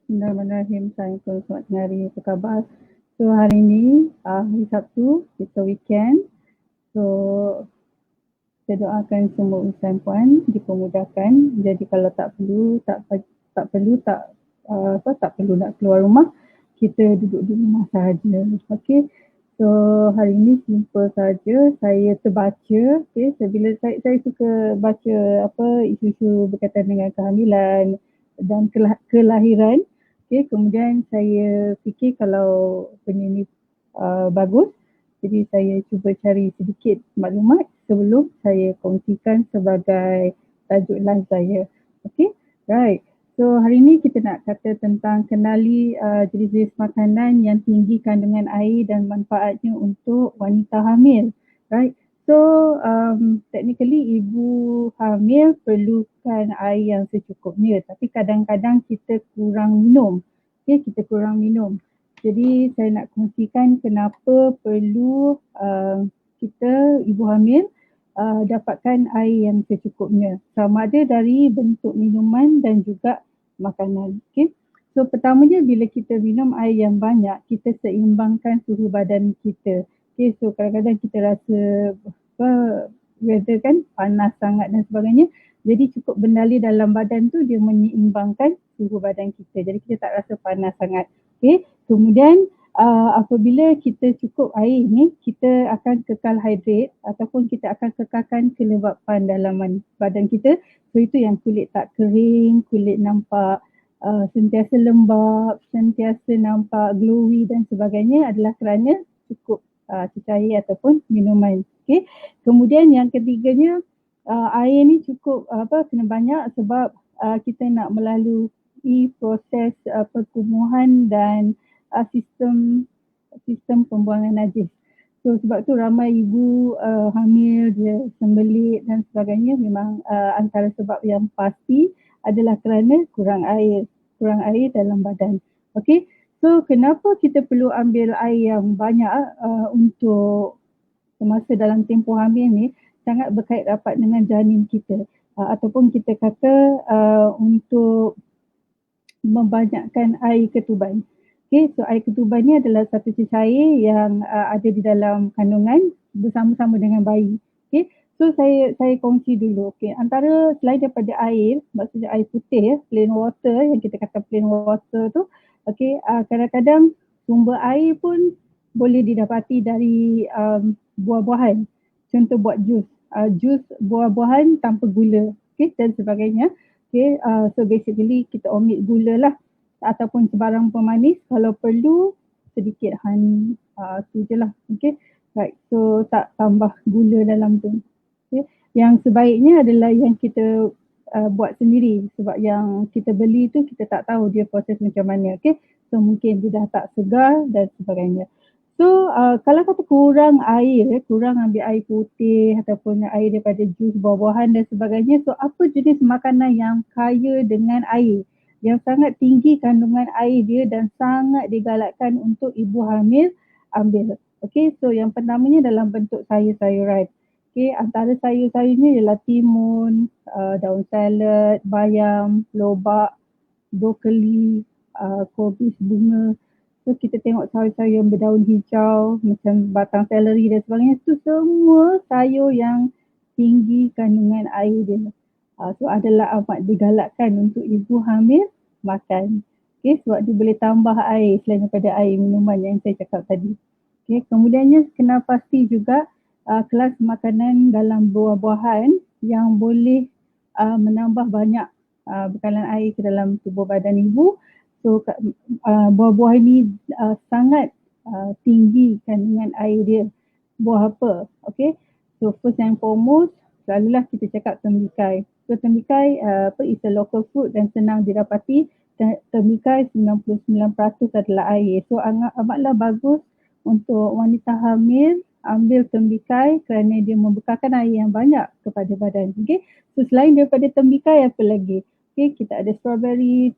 Bismillahirrahmanirrahim. Assalamualaikum, selamat tengah hari, apa khabar? So hari ni hari Sabtu, kita weekend. So saya doakan semua urusan puan dipermudahkan. Jadi kalau tak perlu nak keluar rumah, kita duduk di rumah sahaja. Okey. So hari ni simple saja. Saya terbaca, bila saya suka baca isu-isu berkaitan dengan kehamilan dan kelahiran. Kemudian saya fikir kalau benda ni bagus, jadi saya cuba cari sedikit maklumat sebelum saya kongsikan sebagai tajuk live saya. Okay, right. So hari ni kita nak kata tentang kenali jenis-jenis makanan yang tinggi kandungan air dan manfaatnya untuk wanita hamil. Right. So technically ibu hamil perlukan air yang secukupnya, tapi kadang-kadang kita kurang minum. Kita kurang minum. Jadi saya nak kongsikan kenapa perlu kita ibu hamil dapatkan air yang secukupnya, sama ada dari bentuk minuman dan juga makanan. Okay. So pertamanya bila kita minum air yang banyak, kita seimbangkan suhu badan kita. Okay, so kadang-kadang kita rasa weather kan panas sangat dan sebagainya. Jadi cukup benda dalam badan tu dia menyeimbangkan suhu badan kita. Jadi kita tak rasa panas sangat. Okay. Kemudian apabila kita cukup air ni, kita akan kekal hydrate ataupun kita akan kekalkan kelembapan dalam badan kita. So itu yang kulit tak kering, kulit nampak sentiasa lembap, sentiasa nampak glowy dan sebagainya adalah kerana cukup cecair ataupun minuman. Okay. Kemudian yang ketiganya, air ni cukup kena banyak sebab kita nak melalui proses perkumuhan dan sistem pembuangan najis. So sebab tu ramai ibu hamil dia sembelit dan sebagainya, memang antara sebab yang pasti adalah kerana kurang air dalam badan. Okey. So kenapa kita perlu ambil air yang banyak untuk semasa dalam tempoh hamil ni? Sangat berkait rapat dengan janin kita, ataupun kita kata untuk membanyakkan air ketuban. Okay, so air ketuban ni adalah satu cecair yang ada di dalam kandungan bersama-sama dengan bayi. Okay, so saya kongsi dulu. Okay, antara selain daripada air, maksudnya air putih, plain water yang kita kata plain water tu, okay, kadang-kadang sumber air pun boleh didapati dari buah-buahan. Contoh buat jus buah-buahan tanpa gula, okay, dan sebagainya. Okay, so basically kita omit gula lah ataupun sebarang pemanis, kalau perlu sedikit honey, tu je lah. Okay, right. So tak tambah gula dalam tu. Okay. Yang sebaiknya adalah yang kita buat sendiri, sebab yang kita beli tu kita tak tahu dia proses macam mana. Okay, so mungkin dia dah tak segar dan sebagainya. So kalau kata kurang air, kurang ambil air putih ataupun air daripada jus buah-buahan dan sebagainya, so apa jenis makanan yang kaya dengan air, yang sangat tinggi kandungan air dia dan sangat digalakkan untuk ibu hamil ambil. Okay, so yang pertamanya dalam bentuk sayur-sayuran. Okay, antara sayur-sayurnya ialah timun, daun salad, bayam, lobak, brokoli, kobis bunga. So kita tengok sayur-sayur yang berdaun hijau macam batang seleri dan sebagainya, tu semua sayur yang tinggi kandungan air dia. So adalah amat digalakkan untuk ibu hamil makan. Okay, sebab dia boleh tambah air selain daripada air minuman yang saya cakap tadi. Okay, kemudiannya kena pasti juga kelas makanan dalam buah-buahan yang boleh menambah banyak bekalan air ke dalam tubuh badan ibu. So buah-buah ini sangat tinggi kandungan air dia. Buah apa? Okay. So first and foremost, selalulah kita cakap tembikai. So tembikai is a local fruit dan senang didapati. Tembikai 99% adalah air. So amatlah bagus untuk wanita hamil ambil tembikai kerana dia membekalkan air yang banyak kepada badan. Okay. So selain daripada tembikai, apa lagi? Okay, kita ada strawberry,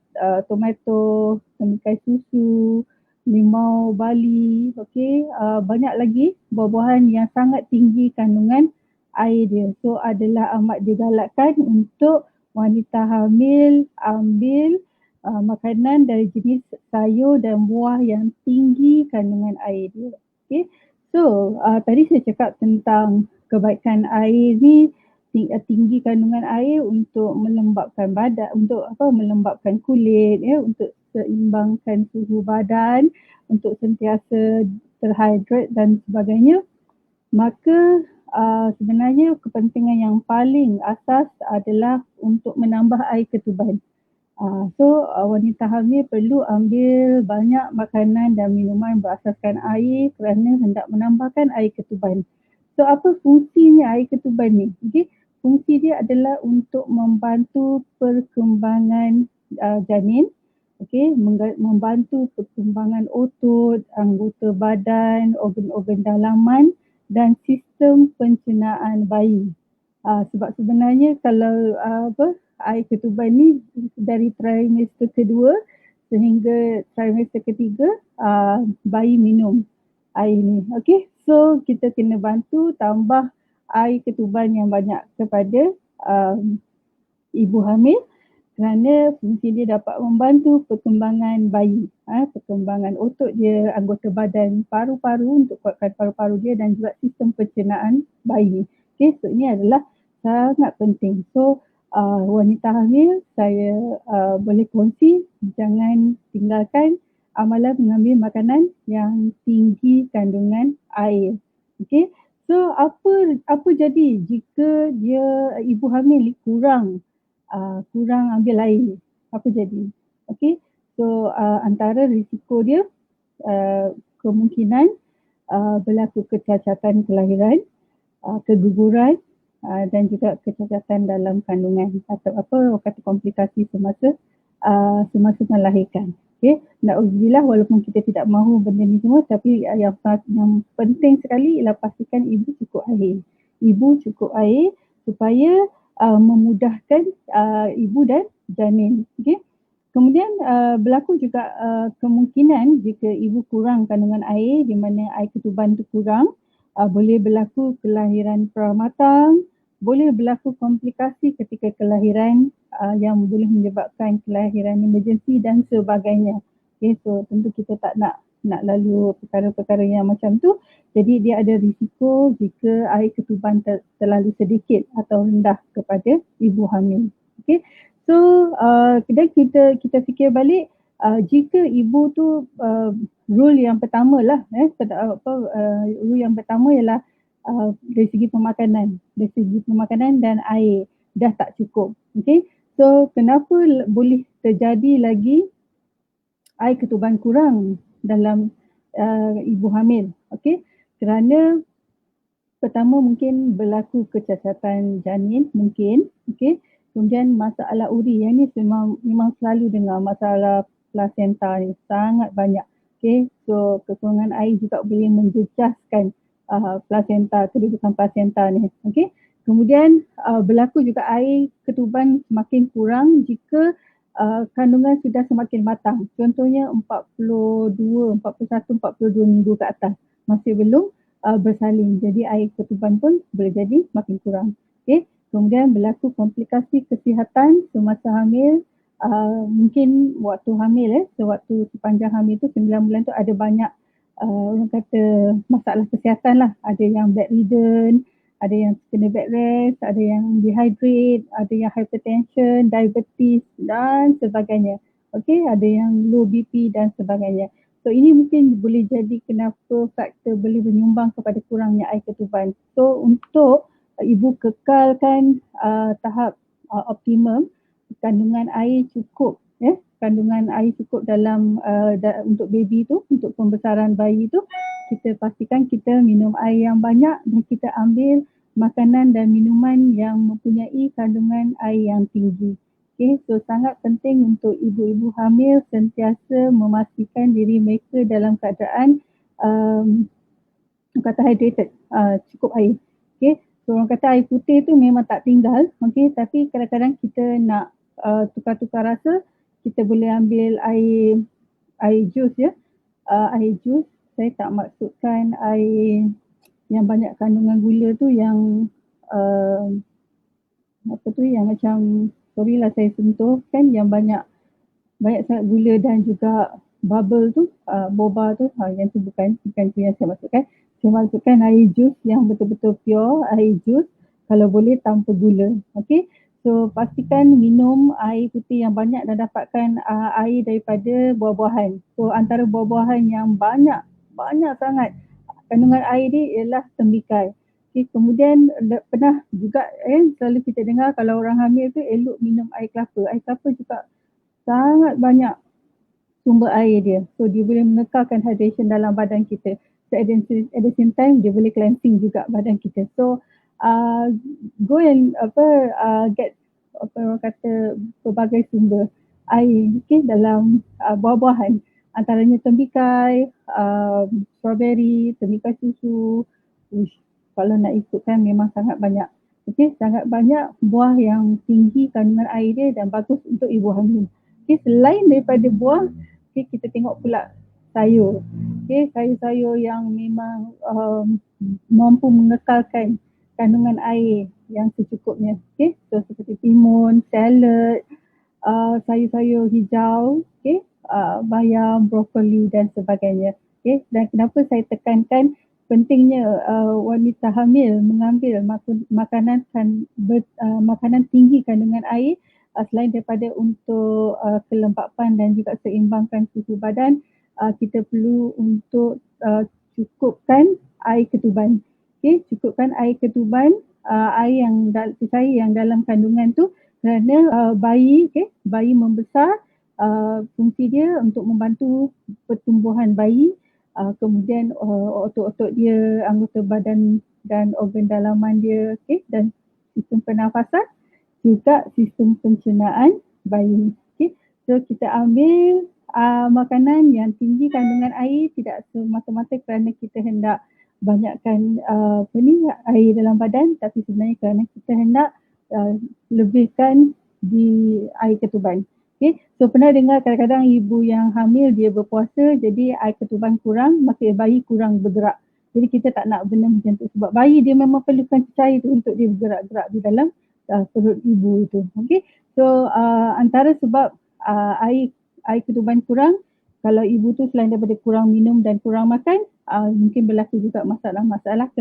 tomato, tembikai susu, limau Bali, okay, banyak lagi buah-buahan yang sangat tinggi kandungan air dia. So adalah amat digalakkan untuk wanita hamil ambil makanan dari jenis sayur dan buah yang tinggi kandungan air dia. Okay. So tadi saya cakap tentang kebaikan air ni, tinggi kandungan air untuk melembabkan badan, untuk melembabkan kulit, untuk seimbangkan suhu badan, untuk sentiasa terhydrate dan sebagainya. Maka sebenarnya kepentingan yang paling asas adalah untuk menambah air ketuban. So wanita hamil perlu ambil banyak makanan dan minuman berasaskan air kerana hendak menambahkan air ketuban. So apa fungsinya air ketuban ni? Okay. Fungsi dia adalah untuk membantu perkembangan janin, membantu perkembangan otot, anggota badan, organ-organ dalaman dan sistem pencernaan bayi. Sebab sebenarnya kalau air ketuban ni dari trimester kedua sehingga trimester ketiga bayi minum air ni. Okay, so kita kena bantu tambah air ketuban yang banyak kepada ibu hamil kerana fungsi dia dapat membantu perkembangan bayi, perkembangan otot dia, anggota badan, paru-paru untuk kuatkan paru-paru dia dan juga sistem pencernaan bayi. Okay, so ini adalah sangat penting. So wanita hamil saya boleh kongsi jangan tinggalkan amalan mengambil makanan yang tinggi kandungan air. Okay, so apa jadi jika dia ibu hamil kurang ambil air, apa jadi? Okay, so antara risiko dia kemungkinan berlaku kecacatan kelahiran, keguguran dan juga kecacatan dalam kandungan atau kata komplikasi semasa melahirkan. Okay, na'udzubillah, walaupun kita tidak mahu benda ni semua, tapi yang penting sekali ialah pastikan ibu cukup air. Ibu cukup air supaya memudahkan ibu dan janin. Okay. Kemudian berlaku juga kemungkinan jika ibu kurang kandungan air di mana air ketuban itu kurang, boleh berlaku kelahiran pramatang, boleh berlaku komplikasi ketika kelahiran yang boleh menyebabkan kelahiran emergency dan sebagainya. Okay, so tentu kita tak nak lalu perkara-perkara yang macam tu. Jadi dia ada risiko jika air ketuban terlalu sedikit atau rendah kepada ibu hamil. Okay. So kemudian kita fikir balik, jika ibu tu rule yang pertama lah, rule yang pertama ialah dari segi pemakanan dan air dah tak cukup. Okay. So kenapa boleh terjadi lagi air ketuban kurang dalam ibu hamil? Okay. Kerana pertama mungkin berlaku kecacatan janin mungkin. Okay. Kemudian masalah uri, yang ni memang selalu dengar masalah plasenta ni sangat banyak. Okay. So kekurangan air juga boleh menjejaskan plasenta, kedudukan plasenta ni. Okay. Kemudian berlaku juga air ketuban semakin kurang jika kandungan sudah semakin matang. Contohnya 41, 42 minggu ke atas. Masih belum bersalin. Jadi air ketuban pun boleh jadi makin kurang. Okay. Kemudian berlaku komplikasi kesihatan semasa hamil. Mungkin waktu hamil, sewaktu sepanjang hamil tu 9 bulan tu ada banyak orang kata masalah kesihatan lah. Ada yang bedridden, ada yang kena bed rest, ada yang dehydrate, ada yang hypertension, diabetes dan sebagainya. Okay, ada yang low BP dan sebagainya. So ini mungkin boleh jadi kenapa faktor boleh menyumbang kepada kurangnya air ketuban. So untuk ibu kekalkan tahap optimum, kandungan air cukup, kandungan air cukup dalam untuk baby tu, untuk pembesaran bayi tu, kita pastikan kita minum air yang banyak dan kita ambil makanan dan minuman yang mempunyai kandungan air yang tinggi. Okay, so sangat penting untuk ibu-ibu hamil sentiasa memastikan diri mereka dalam keadaan kata hydrated, cukup air. Okay. So orang kata air putih tu memang tak tinggal, okay, tapi kadang-kadang kita nak tukar-tukar rasa, kita boleh ambil air jus ya. Air jus, saya tak maksudkan air yang banyak kandungan gula tu yang yang macam, sorry lah saya sentuh kan, yang banyak banyak sangat gula dan juga bubble tu, boba tu, yang tu bukan tu yang saya masukkan. Saya masukkan air jus yang betul-betul pure, air jus kalau boleh tanpa gula. Okey. So pastikan minum air putih yang banyak dan dapatkan air daripada buah-buahan. So antara buah-buahan yang banyak sangat kandungan air ni ialah tembikai. Okay, kemudian pernah juga selalu kita dengar kalau orang hamil tu elok minum air kelapa. Air kelapa juga sangat banyak sumber air dia. So dia boleh mengekalkan hydration dalam badan kita. So at the same time dia boleh cleansing juga badan kita. So go and get orang kata pelbagai sumber air dalam buah-buahan. Antaranya tembikai, strawberry, tembikai susu. Kalau nak ikutkan memang sangat banyak. Sangat banyak buah yang tinggi kandungan air dia dan bagus untuk ibu hamil. Selain daripada buah, kita tengok pula sayur. Sayur-sayur yang memang mampu mengekalkan kandungan air yang secukupnya. So seperti timun, salad, sayur-sayur hijau, bayam, brokoli dan sebagainya. Dan kenapa saya tekankan pentingnya wanita hamil mengambil makanan tinggi kandungan air selain daripada untuk kelembapan dan juga seimbangkan suhu badan, kita perlu untuk cukupkan air ketuban. Cukupkan air ketuban, air yang yang dalam kandungan tu kerana bayi membesar, fungsi dia untuk membantu pertumbuhan bayi, kemudian otot-otot dia, anggota badan dan organ dalaman dia, dan sistem pernafasan, juga sistem pencernaan bayi. So kita ambil makanan yang tinggi kandungan air tidak semata-mata kerana kita hendak banyakkan air dalam badan, tapi sebenarnya kerana kita hendak lebihkan di air ketuban. So pernah dengar kadang-kadang ibu yang hamil dia berpuasa jadi air ketuban kurang, maka bayi kurang bergerak. Jadi kita tak nak benda macam tu sebab bayi dia memang perlukan cecair tu untuk dia bergerak-gerak di dalam perut ibu itu. So antara sebab air ketuban kurang, kalau ibu tu selain daripada kurang minum dan kurang makan, mungkin berlaku juga masalah-masalah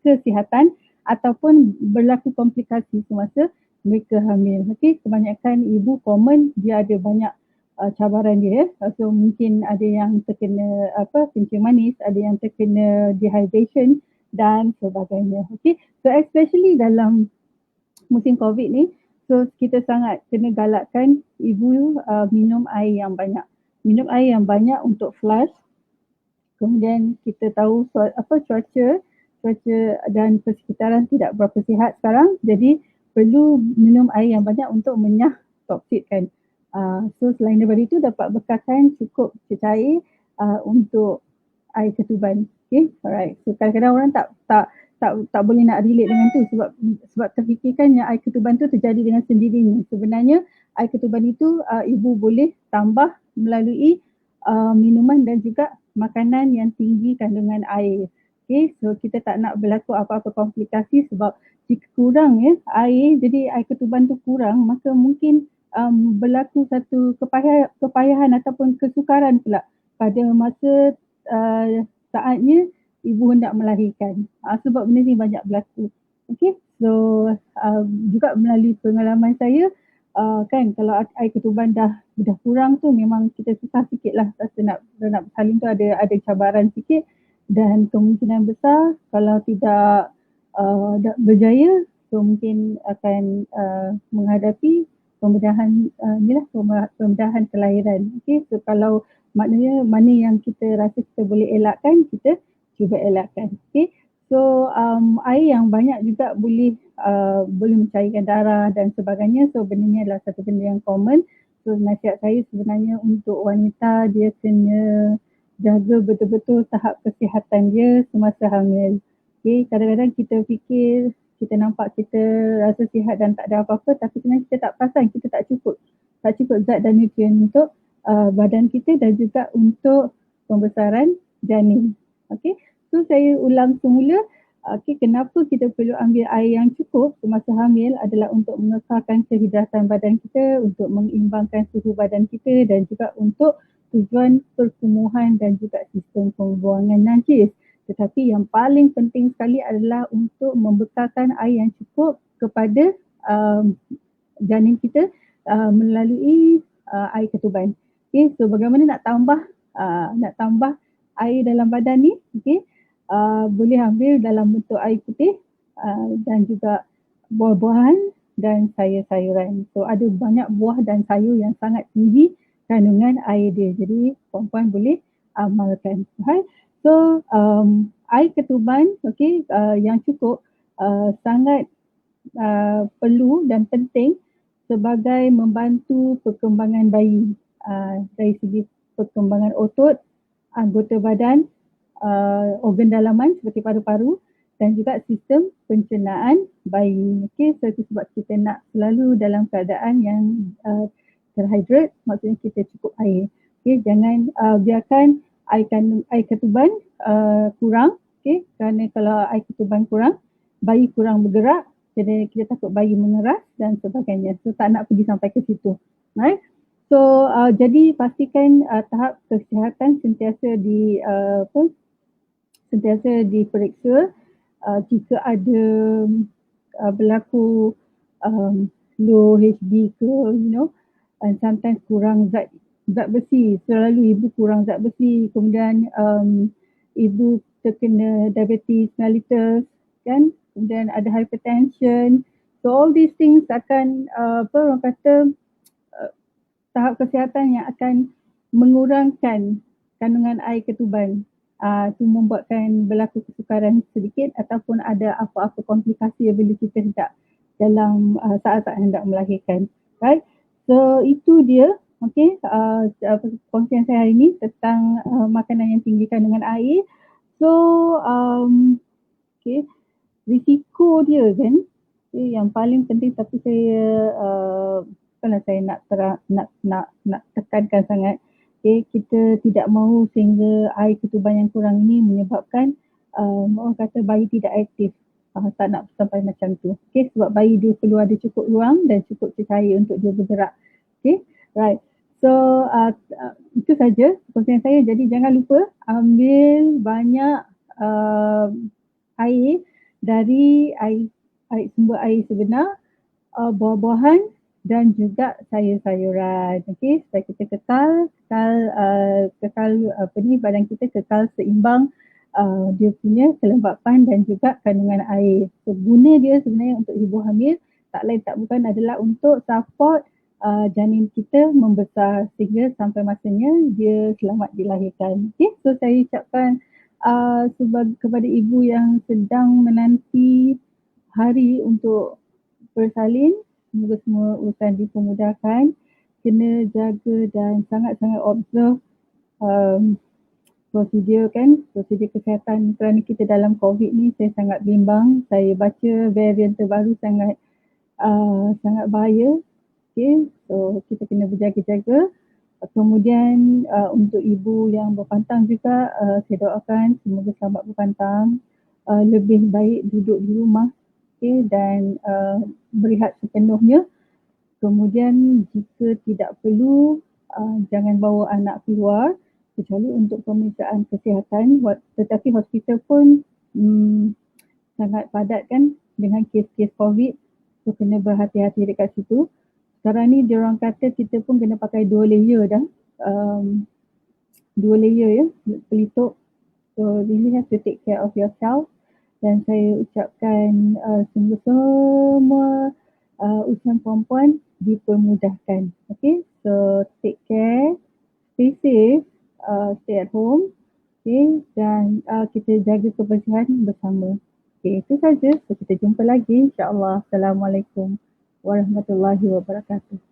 kesihatan ataupun berlaku komplikasi semasa mereka hamil. Kebanyakan ibu common dia ada banyak cabaran dia. So mungkin ada yang terkena kencing manis, ada yang terkena dehydration dan sebagainya. So especially dalam musim COVID ni, so kita sangat kena galakkan ibu minum air yang banyak. Minum air yang banyak untuk flush. Kemudian kita tahu cuaca dan persekitaran tidak berapa sihat sekarang. Jadi perlu minum air yang banyak untuk menyah toksit kan. So selain daripada itu dapat bekalkan cukup cecair untuk air ketuban. Alright. So kadang-kadang orang tak boleh nak relate dengan tu sebab terfikirkan yang air ketuban tu terjadi dengan sendirinya. Sebenarnya air ketuban itu ibu boleh tambah melalui minuman dan juga makanan yang tinggi kandungan air. So kita tak nak berlaku apa-apa komplikasi sebab jika kurang air, jadi air ketuban tu kurang, maka mungkin berlaku satu kepayahan ataupun kesukaran pula pada masa saatnya ibu hendak melahirkan. Sebab benda ni banyak berlaku. So juga melalui pengalaman saya, kan kalau air ketuban dah kurang tu memang kita susah sikit lah rasa nak bersalin tu ada cabaran sikit dan kemungkinan besar kalau tidak berjaya so mungkin akan menghadapi pembedahan pembedahan kelahiran. So kalau maknanya mana yang kita rasa kita boleh elakkan, kita cuba elakkan. So air yang banyak juga boleh mencairkan darah dan sebagainya. So benda ni adalah satu benda yang common. So nasihat saya sebenarnya untuk wanita dia kena jaga betul-betul tahap kesihatan dia semasa hamil. Kadang-kadang kita fikir kita nampak kita rasa sihat dan tak ada apa-apa tapi sebenarnya kita tak perasan kita tak cukup zat dan nutrien untuk badan kita dan juga untuk pembesaran janin. So saya ulang semula, Kenapa kita perlu ambil air yang cukup semasa hamil adalah untuk mengekalkan kehidratan badan kita, untuk mengimbangkan suhu badan kita dan juga untuk tujuan pertumbuhan dan juga sistem pembuangan najis. Tetapi yang paling penting sekali adalah untuk membekalkan air yang cukup kepada janin kita melalui air ketuban. So bagaimana nak tambah air dalam badan ni? Boleh ambil dalam bentuk air putih dan juga buah-buahan dan sayur-sayuran. So ada banyak buah dan sayur yang sangat tinggi kandungan air dia. Jadi perempuan boleh amalkan. Right? So air ketuban yang cukup sangat perlu dan penting sebagai membantu perkembangan bayi dari segi perkembangan otot, anggota badan, organ dalaman seperti paru-paru dan juga sistem pencernaan bayi. So itu sebab kita nak selalu dalam keadaan yang terhydrate, maksudnya kita cukup air. Jangan biarkan air ketuban kurang, kerana kalau air ketuban kurang, bayi kurang bergerak, jadi kita takut bayi mengeras dan sebagainya. So tak nak pergi sampai ke situ. Right? So jadi pastikan tahap kesihatan sentiasa diperiksa jika ada berlaku low HB ke, and sometimes kurang zat besi, selalu ibu kurang zat besi, kemudian ibu terkena diabetes mellitus kan, kemudian ada hypertension. So all these things akan orang kata tahap kesihatan yang akan mengurangkan kandungan air ketuban. Itu membuatkan berlaku kesukaran sedikit ataupun ada apa-apa komplikasi bila kita hendak dalam saat-saat hendak melahirkan. Right? So itu dia kongsian saya hari ini tentang makanan yang tinggi kandungan air. So risiko dia kan yang paling penting, tapi saya saya nak tekankan sangat. Kita tidak mahu sehingga air ketuban yang kurang ini menyebabkan orang kata bayi tidak aktif. Tak nak sampai macam tu. Sebab bayi dia perlu ada cukup ruang dan cukup cahaya untuk dia bergerak. Right. So itu saja kongsian saya. Jadi jangan lupa ambil banyak air dari sumber air sebenar, buah-buahan dan juga sayur-sayuran. Supaya kita kekal badan kita kekal seimbang dia punya kelembapan dan juga kandungan air. So guna dia sebenarnya untuk ibu hamil tak lain tak bukan adalah untuk support janin kita membesar sehingga sampai masanya dia selamat dilahirkan. So saya ucapkan kepada ibu yang sedang menanti hari untuk bersalin, semoga semua urusan dipermudahkan. Kena jaga dan sangat-sangat observe prosedur kesihatan kerana kita dalam COVID ni saya sangat bimbang. Saya baca varian terbaru sangat bahaya. So kita kena berjaga-jaga. Kemudian untuk ibu yang berpantang juga saya doakan semoga selamat berpantang. Lebih baik duduk di rumah dan berehat sepenuhnya. Kemudian jika tidak perlu jangan bawa anak keluar kecuali untuk pemeriksaan kesihatan. Tetapi hospital pun sangat padat kan dengan kes-kes COVID. So kena berhati-hati dekat situ. Sekarang ni diorang kata kita pun kena pakai 2 layer dah. 2 layer pelitup. So really have to take care of yourself. Dan saya ucapkan semoga semua usian perempuan dipermudahkan. So take care, stay safe, stay at home. Dan kita jaga kebersihan bersama. Itu saja. So kita jumpa lagi insya-Allah. Assalamualaikum warahmatullahi wabarakatuh.